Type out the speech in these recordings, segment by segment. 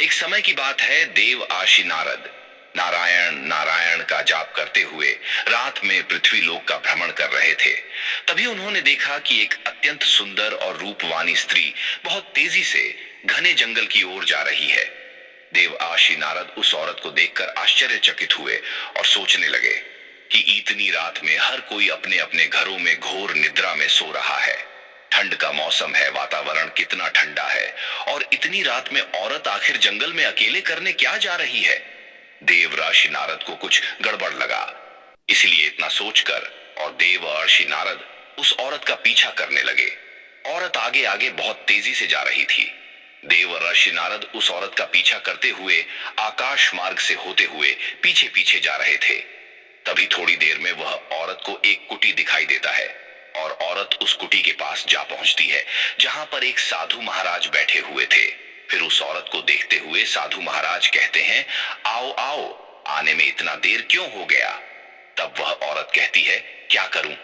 एक समय की बात है, देव आशी नारद नारायण नारायण का जाप करते हुए रात में पृथ्वी लोक का भ्रमण कर रहे थे। तभी उन्होंने देखा कि एक अत्यंत सुंदर और रूपवानी स्त्री बहुत तेजी से घने जंगल की ओर जा रही है। देव आशी नारद उस औरत को देखकर आश्चर्यचकित हुए और सोचने लगे कि इतनी रात में हर कोई अपने अपने घरों में घोर निद्रा में सो रहा है। ठंड का मौसम है, वातावरण कितना ठंडा है, और इतनी रात में औरत आखिर जंगल में अकेले करने क्या जा रही है। देवर्षि नारद को कुछ गड़बड़ लगा, इसलिए इतना सोचकर और देवर्षि नारद उस औरत का पीछा करने लगे। औरत आगे आगे बहुत तेजी से जा रही थी। देवर्षि नारद उस औरत का पीछा करते हुए आकाश मार्ग से होते हुए पीछे पीछे जा रहे थे। तभी थोड़ी देर में वह औरत को एक कुटी दिखाई देता है और औरत उस कुटी के पास जा पहुंचती है, जहां पर एक साधु महाराज बैठे हुए थे। फिर उस औरत को देखते हुए साधु महाराज कहते हैं, आओ आओ, आने में इतना देर क्यों हो गया। तब वह औरत कहती है, क्या करूं,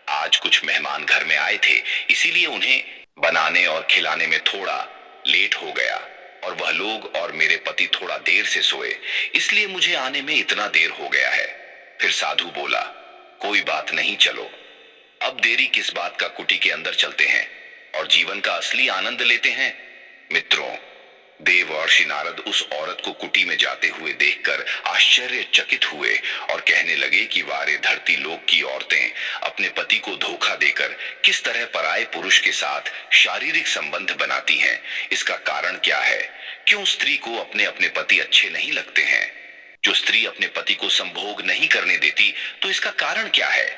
आज कुछ मेहमान घर में आए थे, इसीलिए उन्हें बनाने और खिलाने में थोड़ा लेट हो गया, और वह लोग और मेरे पति थोड़ा देर से सोए, इसलिए मुझे आने में इतना देर हो गया है। फिर साधु बोला, कोई बात नहीं, चलो अब देरी किस बात का, कुटी के अंदर चलते हैं और जीवन का असली आनंद लेते हैं। मित्रों, देवर्षि नारद उस औरत को कुटी में जाते हुए देखकर आश्चर्यचकित हुए और कहने लगे कि वारे धरती लोक की औरतें अपने पति को धोखा देकर किस तरह पराये पुरुष के साथ शारीरिक संबंध बनाती हैं। इसका कारण क्या है? क्यों स्त्री को अपने अपने पति अच्छे नहीं लगते हैं? जो स्त्री अपने पति को संभोग नहीं करने देती, तो इसका कारण क्या है?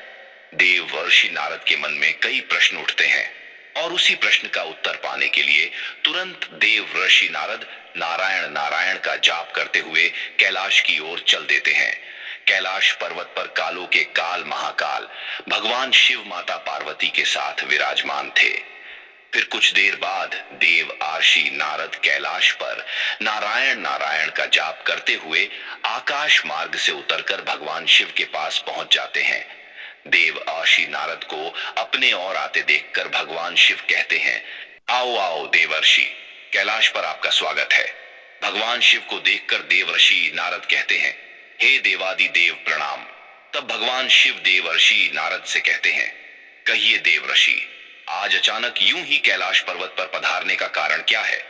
देवर्षि नारद के मन में कई प्रश्न उठते हैं, और उसी प्रश्न का उत्तर पाने के लिए तुरंत देवर्षि नारद नारायण नारायण का जाप करते हुए कैलाश की ओर चल देते हैं। कैलाश पर्वत पर कालों के काल महाकाल भगवान शिव माता पार्वती के साथ विराजमान थे। फिर कुछ देर बाद देव आशी नारद कैलाश पर नारायण नारायण का जाप करते हुए आकाश मार्ग से उतरकर भगवान शिव के पास पहुंच जाते हैं। देव आशी नारद को अपने और आते देखकर भगवान शिव कहते हैं, आओ आओ देवर्षि, कैलाश पर आपका स्वागत है। भगवान शिव को देखकर देवर्षि नारद कहते हैं, हे देवादि देव प्रणाम। तब भगवान शिव देवर्षि नारद से कहते हैं, कहिए देवर्षि, आज अचानक यूं ही कैलाश पर्वत पर पधारने का कारण क्या है।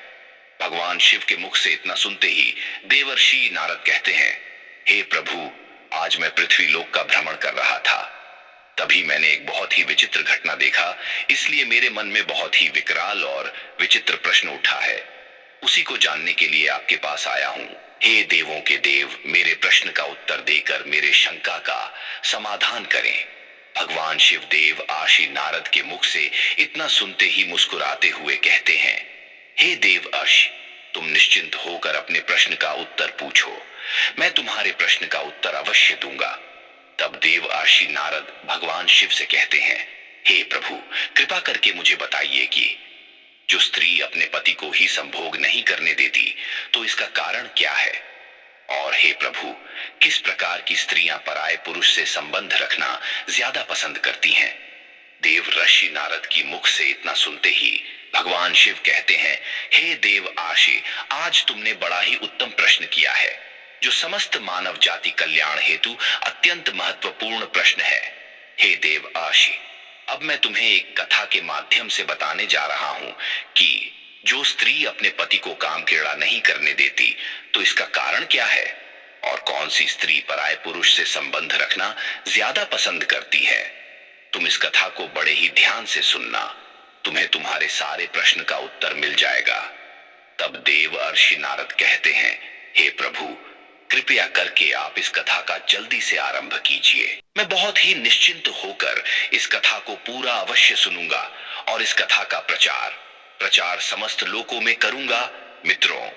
भगवान शिव के मुख से इतना सुनते ही देवर्षि नारद कहते हैं, हे प्रभु, आज मैं पृथ्वी लोक का भ्रमण कर रहा था, तभी मैंने एक बहुत ही विचित्र घटना देखा, इसलिए मेरे मन में बहुत ही विकराल और विचित्र प्रश्न उठा है। उसी को जानने के लिए आपके पास आया हूं। हे देवों के देव, मेरे प्रश्न का उत्तर देकर मेरे शंका का समाधान करें। भगवान शिव देव आशी नारद के मुख से इतना सुनते ही मुस्कुराते हुए कहते हैं, हे देव आशी, तुम निश्चिंत होकर अपने प्रश्न का उत्तर पूछो, मैं तुम्हारे प्रश्न का उत्तर अवश्य दूंगा। तब देव आशी नारद भगवान शिव से कहते हैं, हे प्रभु, कृपा करके मुझे बताइए कि जो स्त्री अपने पति को ही संभोग नहीं करने देती, तो इसका कारण क्या है। और हे प्रभु, किस प्रकार की स्त्रियां पराये पुरुष से संबंध रखना ज्यादा पसंद करती हैं। देवर्षि नारद की मुख से इतना सुनते ही भगवान शिव कहते हैं, हे देव आशी, आज तुमने बड़ा ही उत्तम प्रश्न किया है, जो समस्त मानव जाति कल्याण हेतु अत्यंत महत्वपूर्ण प्रश्न है। हे देव आशी, अब मैं तुम्हें एक कथा के माध्यम से बताने जा रहा हूं कि जो स्त्री अपने पति को काम क्रीड़ा नहीं करने देती, तो इसका कारण क्या है, और कौन सी स्त्री पराये पुरुष से संबंध रखना ज्यादा पसंद करती है। तुम इस कथा को बड़े ही ध्यान से सुनना, तुम्हें तुम्हारे सारे प्रश्न का उत्तर मिल जाएगा। तब देवर्षि नारद कहते हैं, हे प्रभु, कृपया करके आप इस कथा का जल्दी से आरंभ कीजिए। मैं बहुत ही निश्चिंत होकर इस कथा को पूरा अवश्य सुनूंगा और इस कथा का प्रचार समस्त लोकों में करूंगा। मित्रों,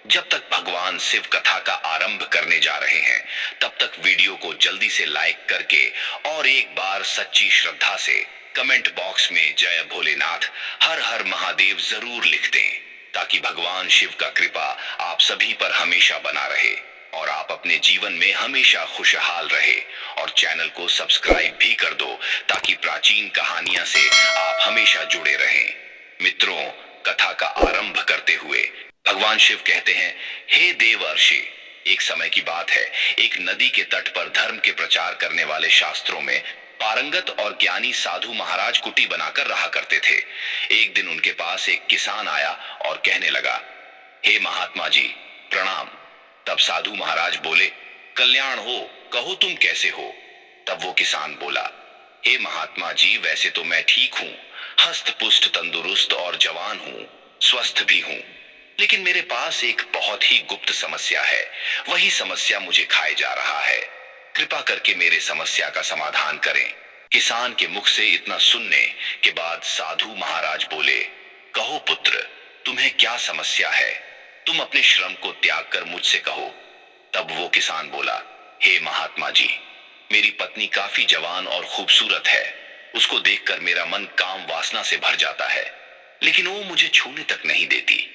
जब तक भगवान शिव कथा का आरंभ करने जा रहे हैं, तब तक वीडियो को जल्दी से लाइक करके और एक बार सच्ची श्रद्धा से कमेंट बॉक्स में जय भोलेनाथ हर हर महादेव जरूर लिख दें, ताकि भगवान शिव का कृपा आप सभी पर हमेशा बना रहे और आप अपने जीवन में हमेशा खुशहाल रहे। और चैनल को सब्सक्राइब भी कर दो, ताकि प्राचीन कहानियां से आप हमेशा जुड़े रहें। मित्रों, कथा का आरंभ करते हुए भगवान शिव कहते हैं, हे देवर्षि, एक समय की बात है, एक नदी के तट पर धर्म के प्रचार करने वाले शास्त्रों में पारंगत और ज्ञानी साधु महाराज कुटी बनाकर रहा करते थे। एक दिन उनके पास एक किसान आया और कहने लगा, हे महात्मा जी, प्रणाम। तब साधु महाराज बोले, कल्याण हो, कहो तुम कैसे हो। तब वो किसान बोला, हे महात्मा जी, वैसे तो मैं ठीक हूं, हस्त पुष्ट तंदुरुस्त और जवान हूं, स्वस्थ भी हूं, लेकिन मेरे पास एक बहुत ही गुप्त समस्या है। वही समस्या मुझे खाए जा रहा है। कृपा करके मेरे समस्या का समाधान करें। किसान के मुख से इतना सुनने के बाद साधु महाराज बोले, कहो पुत्र, तुम्हें क्या समस्या है? तुम अपने श्रम को त्याग कर मुझसे कहो। तब वो किसान बोला, हे महात्मा जी, मेरी पत्नी काफी जवान और खूबसूरत है। उसको देखकर मेरा मन काम वासना से भर जाता है, लेकिन वो मुझे छूने तक नहीं देती।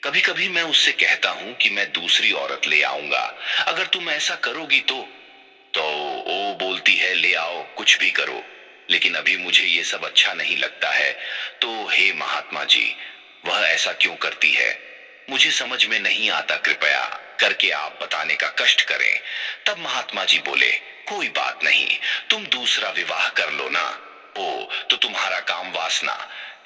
कभी कभी मैं उससे कहता हूं कि मैं दूसरी औरत ले आऊंगा, अगर तुम ऐसा करोगी तो वो बोलती है, ले आओ, कुछ भी करो, लेकिन अभी मुझे ये सब अच्छा नहीं लगता है। तो हे महात्मा जी, वह ऐसा क्यों करती है? मुझे समझ में नहीं आता, कृपया करके आप बताने का कष्ट करें। तब महात्मा जी बोले, कोई बात नहीं, तुम दूसरा विवाह कर लो ना, ओ तो तुम्हारा काम वासना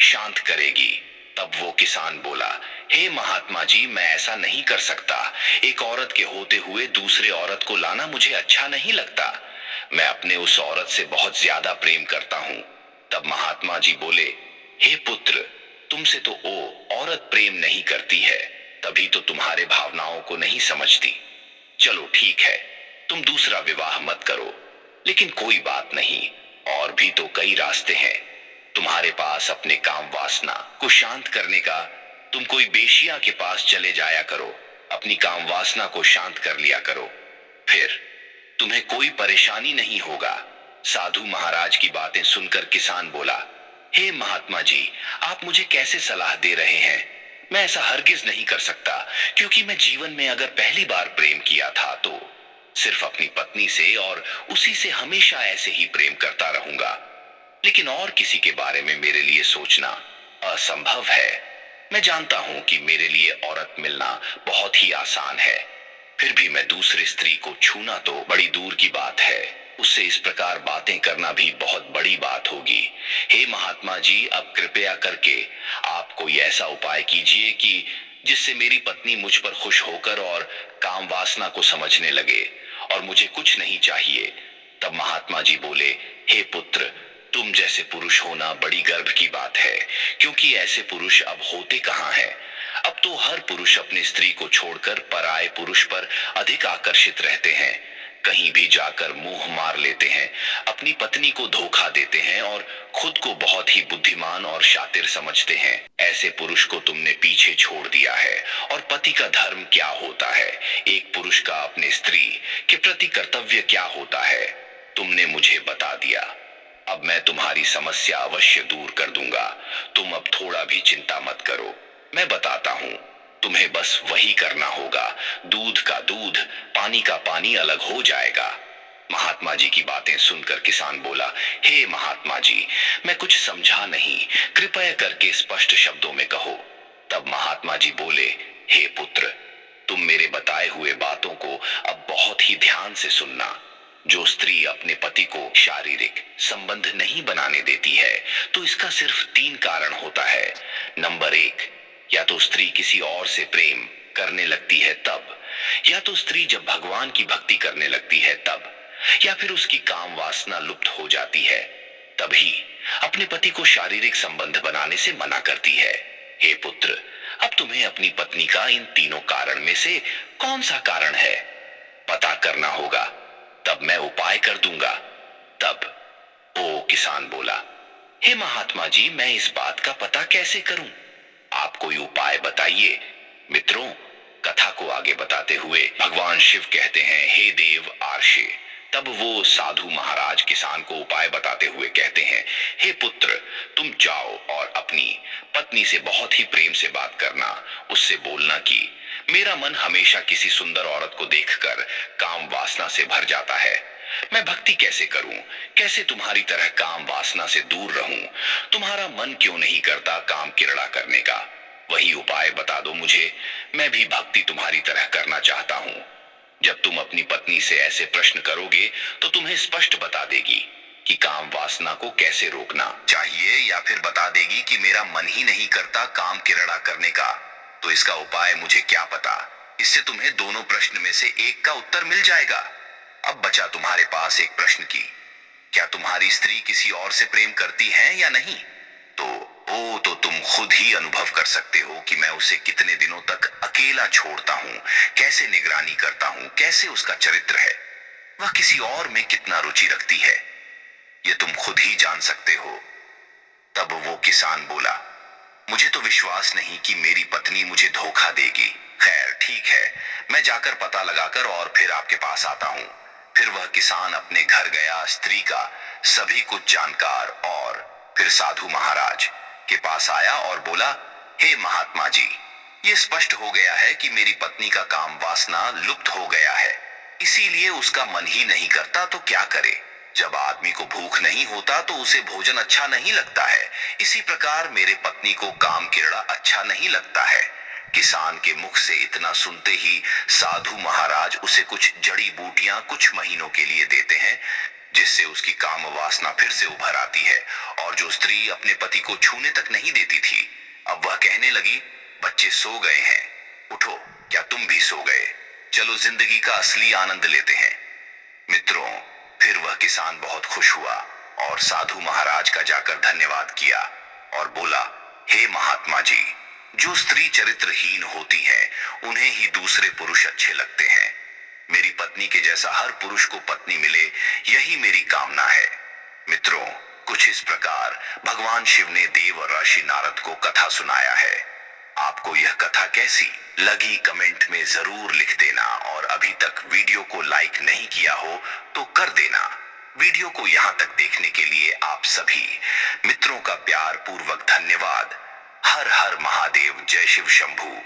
शांत करेगी। तब वो किसान बोला, हे महात्मा जी, मैं ऐसा नहीं कर सकता। एक औरत के होते हुए दूसरे औरत को लाना मुझे अच्छा नहीं लगता। मैं अपने उस औरत से बहुत ज्यादा प्रेम करता हूं। तब महात्मा जी बोले, हे पुत्र, तुमसे तो वो औरत प्रेम नहीं करती है, तभी तो तुम्हारे भावनाओं को नहीं समझती। चलो ठीक है, तुम दूसरा विवाह मत करो, लेकिन कोई बात नहीं, और भी तो कई रास्ते हैं तुम्हारे पास अपने काम वासना को शांत करने का। तुम कोई बेशिया के पास चले जाया करो, अपनी काम वासना को शांत कर लिया करो, फिर तुम्हें कोई परेशानी नहीं होगा। साधु महाराज की बातें सुनकर किसान बोला, हे महात्मा जी, आप मुझे कैसे सलाह दे रहे हैं? मैं ऐसा हरगिज नहीं कर सकता, क्योंकि मैं जीवन में अगर पहली बार प्रेम किया था तो सिर्फ अपनी पत्नी से, और उसी से हमेशा ऐसे ही प्रेम करता रहूंगा। लेकिन और किसी के बारे में मेरे लिए सोचना असंभव है। मैं जानता हूं कि मेरे लिए औरत मिलना बहुत ही आसान है, फिर भी मैं दूसरी स्त्री को छूना तो बड़ी दूर की बात है। उससे इस प्रकार बातें करना भी बहुत बड़ी बात होगी। हे महात्मा जी, अब कृपया करके आप कोई ऐसा उपाय कीजिए कि जिससे मेरी पत्नी मुझ पर खुश होकर और काम वासना को समझने लगे, और मुझे कुछ नहीं चाहिए। तब महात्मा जी बोले, हे पुत्र, तुम जैसे पुरुष होना बड़ी गर्व की बात है, क्योंकि ऐसे पुरुष अब होते कहाँ हैं। अब तो हर पुरुष अपनी स्त्री को छोड़कर पराये पुरुष पर अधिक आकर्षित रहते हैं, कहीं भी जाकर मुंह मार लेते हैं, अपनी पत्नी को धोखा देते हैं और खुद को बहुत ही बुद्धिमान और शातिर समझते हैं। ऐसे पुरुष को तुमने पीछे छोड़ दिया है। और पति का धर्म क्या होता है, एक पुरुष का अपने स्त्री के प्रति कर्तव्य क्या होता है, तुमने मुझे बता दिया। अब मैं तुम्हारी समस्या अवश्य दूर कर दूंगा। तुम अब थोड़ा भी चिंता मत करो, मैं बताता हूं। तुम्हें बस वही करना होगा, दूध का दूध, पानी का पानी अलग हो जाएगा। महात्मा जी की बातें सुनकर किसान बोला, हे महात्मा जी, मैं कुछ समझा नहीं, कृपया करके स्पष्ट शब्दों में कहो। तब महात्मा जी बोले, हे पुत्र, तुम मेरे बताए हुए बातों को अब बहुत ही ध्यान से सुनना। जो स्त्री अपने पति को शारीरिक संबंध नहीं बनाने देती है, तो इसका सिर्फ 3 कारण होता है। नंबर 1, या तो स्त्री किसी और से प्रेम करने लगती है तब, या तो स्त्री जब भगवान की भक्ति करने लगती है तब, या फिर उसकी काम वासना लुप्त हो जाती है, तभी अपने पति को शारीरिक संबंध बनाने से मना करती है। हे पुत्र, अब तुम्हें अपनी पत्नी का इन तीनों कारण में से कौन सा कारण है पता करना होगा, तब मैं उपाय कर दूंगा। तब वो किसान बोला, हे महात्मा जी, मैं इस बात का पता कैसे करूं? आप कोई उपाय बताइए। मित्रों, कथा को आगे बताते हुए भगवान शिव कहते हैं, हे देव आर्षे। तब वो साधु महाराज किसान को उपाय बताते हुए कहते हैं, हे पुत्र, तुम जाओ और अपनी पत्नी से बहुत ही प्रेम से बात करना। उससे बोलना कि मेरा मन हमेशा किसी सुंदर औरत को देखकर काम वासना से भर जाता है। मैं भक्ति कैसे करूं, कैसे तुम्हारी तरह काम वासना से दूर रहूं? तुम्हारा मन क्यों नहीं करता काम किरड़ा करने का? वही उपाय बता दो मुझे, मैं भी भक्ति तुम्हारी तरह करना चाहता हूं। जब तुम अपनी पत्नी से ऐसे प्रश्न करोगे तो तुम्हें स्पष्ट बता देगी कि काम वासना को कैसे रोकना चाहिए, या फिर बता देगी कि मेरा मन ही नहीं करता काम किरड़ा करने का। तो इसका उपाय मुझे क्या पता, इससे तुम्हें दोनों प्रश्न में से एक का उत्तर मिल जाएगा। अब बचा तुम्हारे पास एक प्रश्न की, क्या तुम्हारी स्त्री किसी और से प्रेम करती है या नहीं? तो तुम खुद ही अनुभव कर सकते हो कि मैं उसे कितने दिनों तक अकेला छोड़ता हूँ, कैसे निगरानी करता हूँ, कैसे उसका चरित्र है, वह किसी और में कितना रुचि रखती है, ये तुम खुद ही जान सकते हो। तब वो किसान बोला, मुझे तो विश्वास नहीं कि मेरी पत्नी मुझे धोखा देगी। खैर ठीक है, मैं जाकर पता लगाकर और फिर आपके पास आता हूँ। फिर वह किसान अपने घर गया, स्त्री का सभी कुछ जानकार, और फिर साधु महाराज के पास आया और बोला, हे महात्मा जी, ये स्पष्ट हो गया है कि मेरी पत्नी का काम वासना लुप्त हो गया है, इसीलिए उसका मन ही नहीं करता, तो क्या करे? जब आदमी को भूख नहीं होता तो उसे भोजन अच्छा नहीं लगता है। इसी प्रकार मेरे पत्नी को काम किरड़ा अच्छा नहीं लगता है। किसान के मुख से इतना सुनते ही साधु महाराज उसे कुछ जड़ी बूटियां कुछ महीनों के लिए देते हैं, जिससे उसकी काम वासना फिर से उभर आती है। और जो स्त्री अपने पति को छूने तक नहीं देती थी, अब वह कहने लगी, बच्चे सो गए हैं, उठो, क्या तुम भी सो गए? चलो जिंदगी का असली आनंद लेते हैं। मित्रों, फिर वह किसान बहुत खुश हुआ और साधु महाराज का जाकर धन्यवाद किया और बोला, हे महात्मा जी, जो स्त्री चरित्रहीन होती है उन्हें ही दूसरे पुरुष अच्छे लगते हैं। मेरी पत्नी के जैसा हर पुरुष को पत्नी मिले, यही मेरी कामना है। मित्रों, कुछ इस प्रकार भगवान शिव ने देव ऋषि नारद को कथा सुनाया है। आपको यह कथा कैसी लगी कमेंट में जरूर लिख देना, और अभी तक वीडियो को लाइक नहीं किया हो तो कर देना। वीडियो को यहां तक देखने के लिए आप सभी मित्रों का प्यार पूर्वक धन्यवाद। हर हर महादेव, जय शिव शंभू।